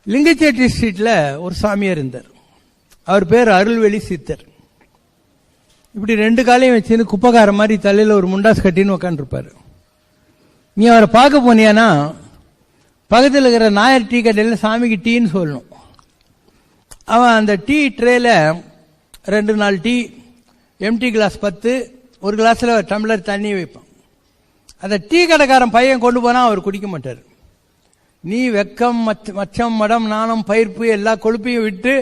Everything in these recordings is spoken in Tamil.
லிங்கச்சேட்டி ஸ்ட்ரீட்ல ஒரு சாமியார் இருந்தார். அவர் பேர் அருள்வெளி சித்தர். இப்படி ரெண்டு காலையும் வச்சுன்னு குப்பைக்கார மாதிரி தலையில ஒரு முண்டாஸ் கட்டின்னு உட்காந்துருப்பாரு. நீ அவரை பார்க்க போனியானா பக்கத்தில் இருக்கிற நாயர் டீ கடையில் சாமிக்கு டீன்னு சொல்லணும். அவன் அந்த டீ ட்ரேல 2-4 டீ, எம்டி கிளாஸ் 10, ஒரு கிளாஸ்ல டம்ளர் தண்ணி வைப்பான். அந்த டீ கடைக்காரன் பையன் கொண்டு போனா அவர் குடிக்க மாட்டார். நீ வெக்கம், மச்சம், மடம், நாணம், பயிர்ப்பு எல்லா கொழுப்பையும் விட்டு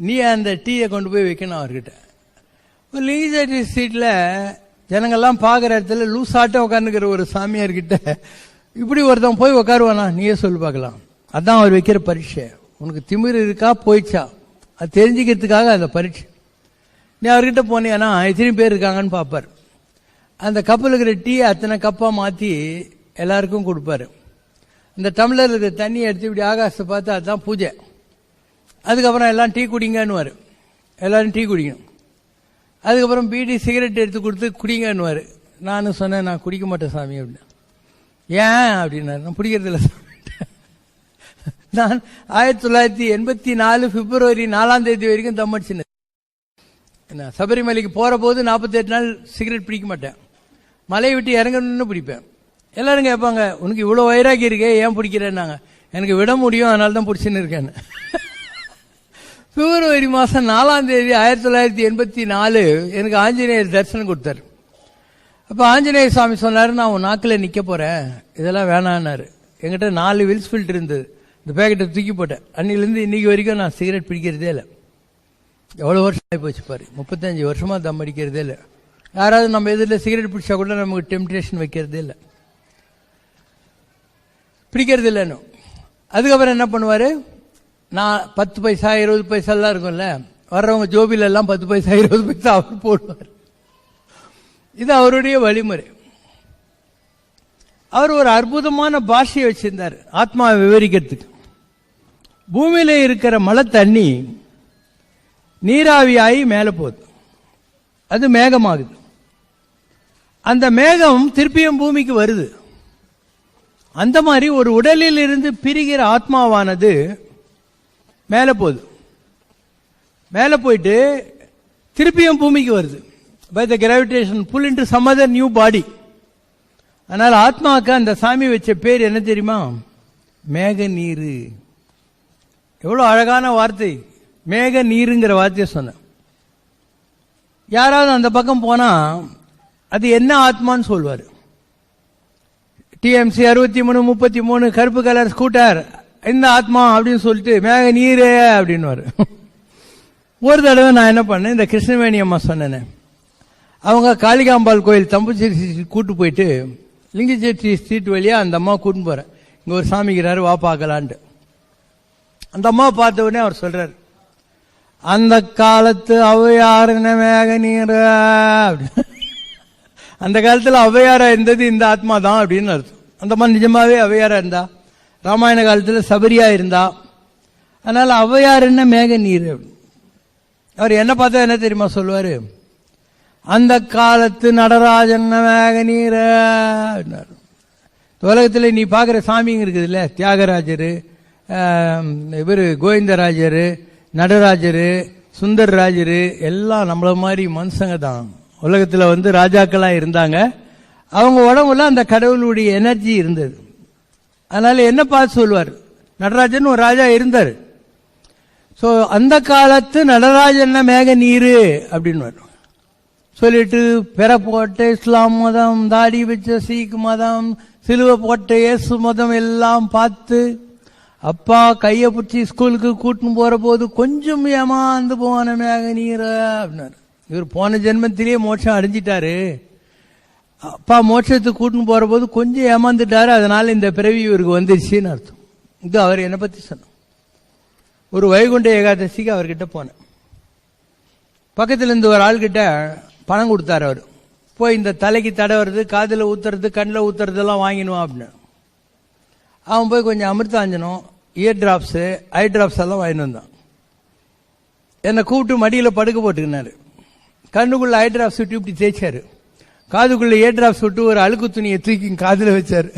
நீ அந்த டீயை கொண்டு போய் வைக்கணும் அவர்கிட்ட. லிங்கச்சேட்டி ஸ்ட்ரீட்ல ஜனங்கள்லாம் பார்க்குற இடத்துல லூசாட்டம் உட்காந்துக்கிற ஒரு சாமியார்கிட்ட இப்படி ஒருத்தன் போய் உட்காருவானா? நீயே சொல்லி பார்க்கலாம். அதான் அவர் வைக்கிற பரீட்சை. உனக்கு திமிர் இருக்கா போயிடுச்சா அது தெரிஞ்சுக்கிறதுக்காக அந்த பரீட்சை. நீ அவர்கிட்ட போனியானா எத்தனை பேர் இருக்காங்கன்னு பார்ப்பார். அந்த கப்பில் இருக்கிற டீ அத்தனை கப்பாக மாற்றி எல்லாருக்கும் கொடுப்பாரு. இந்த டம்ளர் இருக்கிற தண்ணியை எடுத்து இப்படி ஆகாசத்தை பார்த்து அதுதான் பூஜை. அதுக்கப்புறம் எல்லாம் டீ குடிங்கன்னுவார். எல்லாரும் டீ குடிக்கணும். அதுக்கப்புறம் பீடி சிகரெட் எடுத்து கொடுத்து குடிங்கன்னுவார். நானும் சொன்னேன், நான் குடிக்க மாட்டேன் சாமி அப்படின்னு. ஏன் அப்படின்னாரு. நான் பிடிக்கிறதில்ல சாமி. நான் 1984 பிப்ரவரி 4ஆம் தேதி வரைக்கும் தம்மடிச்சினேன். சபரிமலைக்கு போற போது 48 நாள் சிகரெட் பிடிக்க மாட்டேன். மலையை விட்டு இறங்கணும்னு பிடிப்பேன். எல்லாரும் கேட்பாங்க, உனக்கு இவ்வளவு வைராகி இருக்கே ஏன் பிடிக்கிறேன்னாங்க. எனக்கு விட முடியும், அதனால தான் பிடிச்சின்னு இருக்கேன். பிப்ரவரி மாசம் 4ஆம் தேதி 1984 எனக்கு ஆஞ்சநேயர் தரிசனம் கொடுத்தாரு. அப்ப ஆஞ்சநேயர் சாமி சொன்னாரு, நான் உன் நாக்கில் நிக்க போறேன், இதெல்லாம் வேணான்னாரு. என்கிட்ட 4 வில்ஸ் ஃபில்டர் இருந்தது. இந்த பேக்கெட்டை தூக்கி போட்டேன். அன்னிலிருந்து இன்னைக்கு வரைக்கும் நான் சிகரெட் பிடிக்கிறதே இல்லை. எவ்வளவு வருஷம் ஆகி போச்சு பாரு, 35 வருஷமா தம் அடிக்கிறதே இல்லை. யாராவது நம்ம எதிரில் சிகரெட் பிடிச்சா கூட நமக்கு டெம்டேஷன் வைக்கிறதே இல்லை, பிடிக்கிறது இல்லைன்னு. அதுக்கப்புறம் என்ன பண்ணுவாரு, நான் 10 பைசா 20 பைசா எல்லாம் இருக்கும்ல, வர்றவங்க ஜோபில எல்லாம் 10 பைசா 20 பைசா அவர் போடுவார். இது அவருடைய வழிமுறை. அவர் ஒரு அற்புதமான பாஷையை வச்சிருந்தார் ஆத்மாவை விவரிக்கிறதுக்கு. பூமியில இருக்கிற மழை தண்ணி நீராவியாகி மேல போகுது, அது மேகமாகுது. அந்த மேகம் திருப்பியும் பூமிக்கு வருது. அந்த மாதிரி ஒரு உடலில் இருந்து பிரிகிற ஆத்மாவானது மேல போகுது. மேல போயிட்டு திருப்பியும் பூமிக்கு வருது. By the gravitation pull into some other new body. அதனால ஆத்மாவுக்கு அந்த சாமி வச்ச பேர் என்ன தெரியுமா? மேக நீரு. எவ்வளவு அழகான வார்த்தை, மேக நீருங்கிற வார்த்தையை சொன்ன. யாராவது அந்த பக்கம் போனா அது என்ன ஆத்மான்னு சொல்வாரு. டிஎம்சி 6333 கருப்பு கலர் ஸ்கூட்டர் இந்த ஆத்மா அப்படின்னு சொல்லிட்டு மேக நீரே அப்படின்னு. ஒரு தடவை நான் என்ன பண்ணேன், இந்த கிருஷ்ணவேணி அம்மா சொன்னேன், அவங்க காளிகாம்பாள் கோயில் தம்புச்சேரி கூட்டு போயிட்டு லிங்கச்சேட்டி ஸ்ட்ரீட் வழியா அந்த அம்மா கூட்டு போறேன். இங்க ஒரு சாமிக்கிறாரு, வா பார்க்கலான்ட்டு. அந்த அம்மா பார்த்த உடனே அவர் சொல்றாரு, அந்த காலத்து ஔவையார் மேக நீர். அந்த காலத்துல ஔவையாரா இருந்தது இந்த ஆத்மா தான் அப்படின்னு அர்த்தம். அந்த அம்மா நிஜமாவே ஔவையாரா இருந்தா, ராமாயண காலத்துல சபரியா இருந்தா. அதனால ஔவையார் என்ன மேக நீர். அவர் என்ன பார்த்தா என்ன தெரியுமா சொல்லுவாரு, அந்த காலத்து நடராஜன் மேக நீர். உலகத்துல நீ பாக்குற சாமிங்க இருக்குது இல்ல, தியாகராஜரு, இவரு கோவிந்தராஜரு, நடராஜரு, சுந்தரராஜரு எல்லாம் நம்மள மாதிரி மனுஷங்க தான். உலகத்துல ராஜாக்களா இருந்தாங்க. அவங்க உடம்புல அந்த கடவுளுடைய எனர்ஜி இருந்தது. அதனால என்ன பார்த்து சொல்லுவார், நடராஜன் ஒரு ராஜா இருந்தார். சோ அந்த காலத்து நடராஜன் மேக நீரு அப்படின்னு சொல்லிட்டு, பெற போட்ட இஸ்லாம் மதம், தாடி வச்ச சீக் மதம், சிலுவை போட்ட இயேசு மதம் எல்லாம் பார்த்து, அப்பா கைய பிடிச்சி ஸ்கூலுக்கு கூட்டின்னு போற போது கொஞ்சம் ஏமாந்து போன மேக நீர அப்படின்னாரு. இவர் போன ஜென்மத்திலேயே மோட்சம் அடைஞ்சிட்டாரு. அப்பா மோட்சத்துக்கு கூட்டின்னு போற போது கொஞ்சம் ஏமாந்துட்டாரு, அதனால இந்த பிறவி இவருக்கு வந்துருச்சுன்னு அர்த்தம். இது அவர் என்னை பத்தி சொன்ன. ஒரு வைகுண்ட ஏகாதசிக்கு அவர்கிட்ட போனேன். பக்கத்துல இருந்து ஒரு ஆள்கிட்ட பணம் கொடுத்தாரு. அவர் போய் இந்த தலைக்கு தடவுறது, காதுல ஊத்துறது, கண்ணில் ஊத்துறதெல்லாம் வாங்கினுவான் அப்படின்னு. அவன் போய் கொஞ்சம் அமிர்தாஞ்சனம், இயர் டிராப்ஸ், ஐ டிராப்ஸ் எல்லாம் வாங்கிட்டு வந்தான். என்னை கூப்பிட்டு மடியில படுக்க போட்டுக்கினாரு. கண்ணுக்குள்ள ஐ டிராப்ஸ் விட்டு இப்படி தேய்ச்சாரு, காதுக்குள்ள இயர் டிராப்ஸ் விட்டு ஒரு அழுக்கு துணியை தூக்கி காதுல வச்சாரு.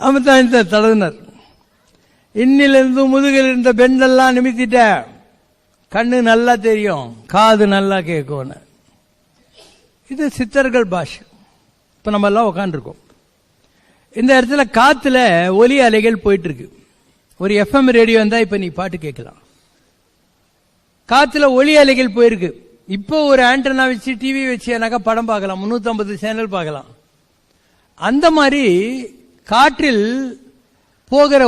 அமிர்தாஞ்சனத்தை தடவினார். இன்னிலிருந்து முதுகில் இருந்த பெண்டெல்லாம் நிமித்திட்ட, கண்ணு நல்லா தெரியும், காது நல்லா கேட்கும். இது சித்தர்கள் பாஷை. இப்ப நம்ம எல்லாம் உட்காந்துருக்கோம். இந்த இடத்துல காத்துல ஒலி அலைகள் போயிட்டு இருக்கு. ஒரு எஃப்எம் ரேடியோ இருந்தா இப்ப நீ பாட்டு கேட்கலாம். காத்துல ஒலி அலைகள் போயிருக்கு. இப்போ ஒரு ஆண்டனா வச்சு டிவி வச்சு படம் பார்க்கலாம், 350 சேனல் பார்க்கலாம். அந்த மாதிரி காற்றில் போகிற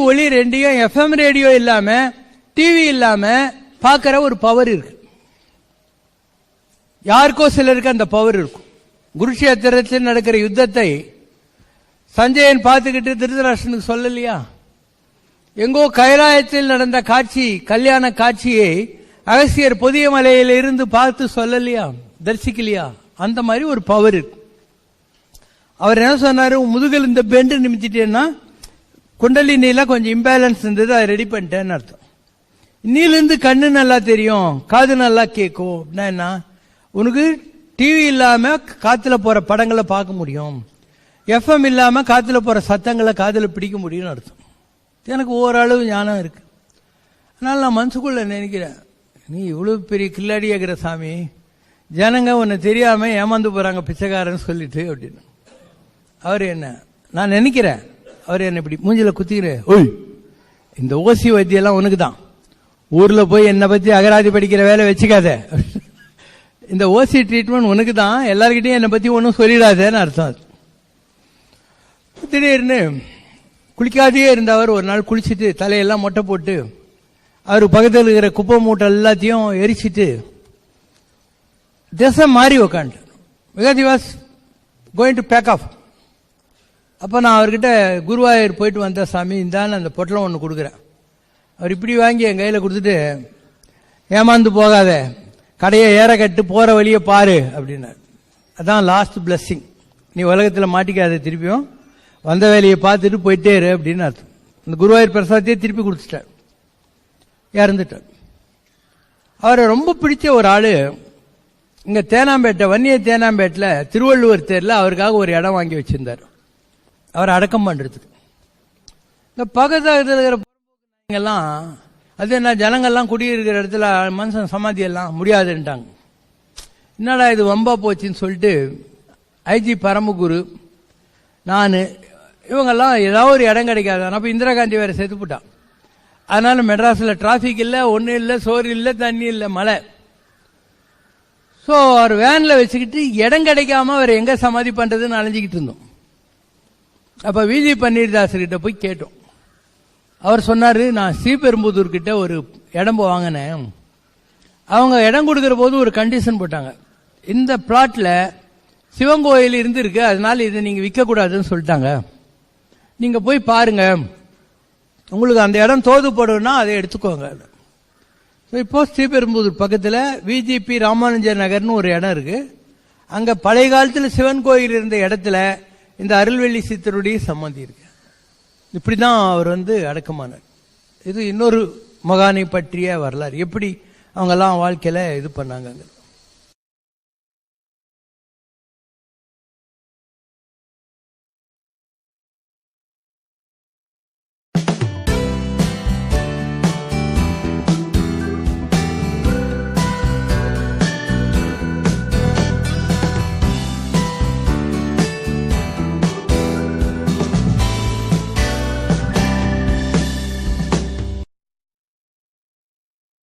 ஒலி ரெண்டையும் எஃப்எம் ரேடியோ இல்லாம டிவி இல்லாம பார்க்கிற ஒரு பவர் இருக்கு. யாருக்கோ சிலருக்கு அந்த பவர் இருக்கும். குருஷேத்திரத்தில் நடக்கிற யுத்தத்தை சஞ்சயன் பார்த்துக்கிட்டு திருதராஷ்டிரனுக்கு சொல்லலையா? எங்கோ கைலாயத்தில் நடந்த காட்சி, கல்யாண காட்சியை அகஸ்தியர் புதிய மலையில இருந்து பார்த்து சொல்லலையா, தரிசிக்கலையா? அந்த மாதிரி ஒரு பவர் இருக்கு. அவர் என்ன சொன்னாரு, முதுகில் இந்த பெண்டு நிமித்திட்டேன்னா குண்டலினில கொஞ்சம் இம்பேலன்ஸ் இருந்தது, அதை ரெடி பண்ணிட்டேன்னு அர்த்தம். இன்னிலிருந்து கண்ணு நல்லா தெரியும், காது நல்லா கேட்கும். அப்படின்னா என்ன? உனக்கு டிவி இல்லாம காத்துல போற படங்களை பார்க்க முடியும், எஃப்எம் இல்லாம காத்துல போற சத்தங்களை காதுல பிடிக்க முடியும்னு அர்த்தம். எனக்கு ஓரளவு ஞானம் இருக்கு. அதனால நான் மனசுக்குள்ள நினைக்கிறேன், நீ இவ்வளவு பெரிய கில்லாடியாகிற சாமி, ஜனங்க உன்னை தெரியாம ஏமாந்து போறாங்க பிச்சைக்காரன்னு சொல்லிட்டு அப்படின்னு. அவர் என்ன, நான் நினைக்கிறேன், அவர் என்ன இப்படி மூஞ்சில குத்திக்கிறேன், ஓய் இந்த ஓசி வைத்தியெல்லாம் உனக்கு தான், ஊர்ல போய் என்னை பத்தி அகராதி படிக்கிற வேலை வச்சுக்காத, இந்த ஓசி ட்ரீட்மெண்ட் உனக்கு தான், எல்லார்கிட்டையும் என்னை பத்தி ஒன்னும் சொல்லிடாதேன்னு அர்த்தம். திடீர்னு குளிக்காதே இருந்தவர் ஒரு நாள் குளிச்சுட்டு தலையெல்லாம் மொட்டை போட்டு அவர் பக்கத்தில் இருக்கிற குப்பை மூட்டை எல்லாத்தையும் எரிச்சிட்டு திசை மாறி உக்காண்டு, because he was going to back off. அப்ப நான் அவர்கிட்ட குருவாயூர் போயிட்டு வந்த சாமி, இந்தான்னு அந்த பொட்டலம் ஒன்று கொடுக்குறேன். அவர் இப்படி வாங்கி என் கையில கொடுத்துட்டு, ஏமாந்து போகாத, கடையை ஏற கட்டு, போற வழியை பாரு அப்படின்னாரு. அதான் லாஸ்ட் பிளஸ்ஸிங், நீ உலகத்தில் மாட்டிக்காத, திருப்பியும் வந்த வேலையை பார்த்துட்டு போயிட்டே இரு அப்படின்னு அர்த்தம். அந்த குருவாயூர் பிரசாதத்தையே திருப்பி கொடுத்துட்டார், இறந்துட்டார். அவரை ரொம்ப பிடிச்ச ஒரு ஆளு இங்க தேனாம்பேட்டை, வன்னிய தேனாம்பேட்டில் திருவள்ளுவர் தேர்ல அவருக்காக ஒரு இடம் வாங்கி வச்சிருந்தார், அவரை அடக்கம் பண்றதுக்கு. இந்த பக்கத்தில் இருக்கிற எல்லாம் அது என்ன, ஜனங்கள்லாம் குடியிருக்கிற இடத்துல மனுஷன் சமாதி எல்லாம் முடியாதுன்ட்டாங்க. என்னடா இது வம்பா போச்சுன்னு சொல்லிட்டு ஐஜி பரமகுரு, நான், இவங்கெல்லாம் ஏதாவது ஒரு இடம் கிடைக்காது. அப்ப இந்திரா காந்தி வேற செத்து போட்டான். அதனால மெட்ராஸ்ல டிராபிக் இல்ல, ஒண்ணு இல்ல, சோறு இல்ல, தண்ணி இல்ல, மழை. சோ அவர் வேன்ல வச்சுக்கிட்டு இடம் கிடைக்காம அவர் எங்க சமாதி பண்றதுன்னு அலைஞ்சிக்கிட்டு இருந்தோம். அப்ப விஜி பன்னீர்தாஸ் கிட்ட போய் கேட்டோம். அவர் சொன்னாரு, நான் ஸ்ரீபெரும்புதூர் கிட்ட ஒரு இடம் வாங்கினேன். அவங்க இடம் கொடுக்கிற போது ஒரு கண்டிஷன் போட்டாங்க, இந்த பிளாட்ல சிவன் கோயில் இருந்து இருக்கு, அதனால இதை நீங்க விற்க கூடாதுன்னு சொல்லிட்டாங்க. நீங்க போய் பாருங்க, உங்களுக்கு அந்த இடம் தோதுப்படும்னா அதை எடுத்துக்கோங்க. இப்போ ஸ்ரீபெரும்புதூர் பக்கத்தில் விஜிபி ராமானுஜர் நகர்னு ஒரு இடம் இருக்கு. அங்க பழைய காலத்தில் சிவன் கோயில் இருந்த இடத்துல இந்த அருள்வெள்ளி சித்தருடைய சமாதி இருக்கு. இப்படிதான் அவர் அடக்கமானார். இது இன்னொரு மகானை பற்றிய வரலாறு, எப்படி அவங்க எல்லாம் வாழ்க்கையில இது பண்ணாங்க.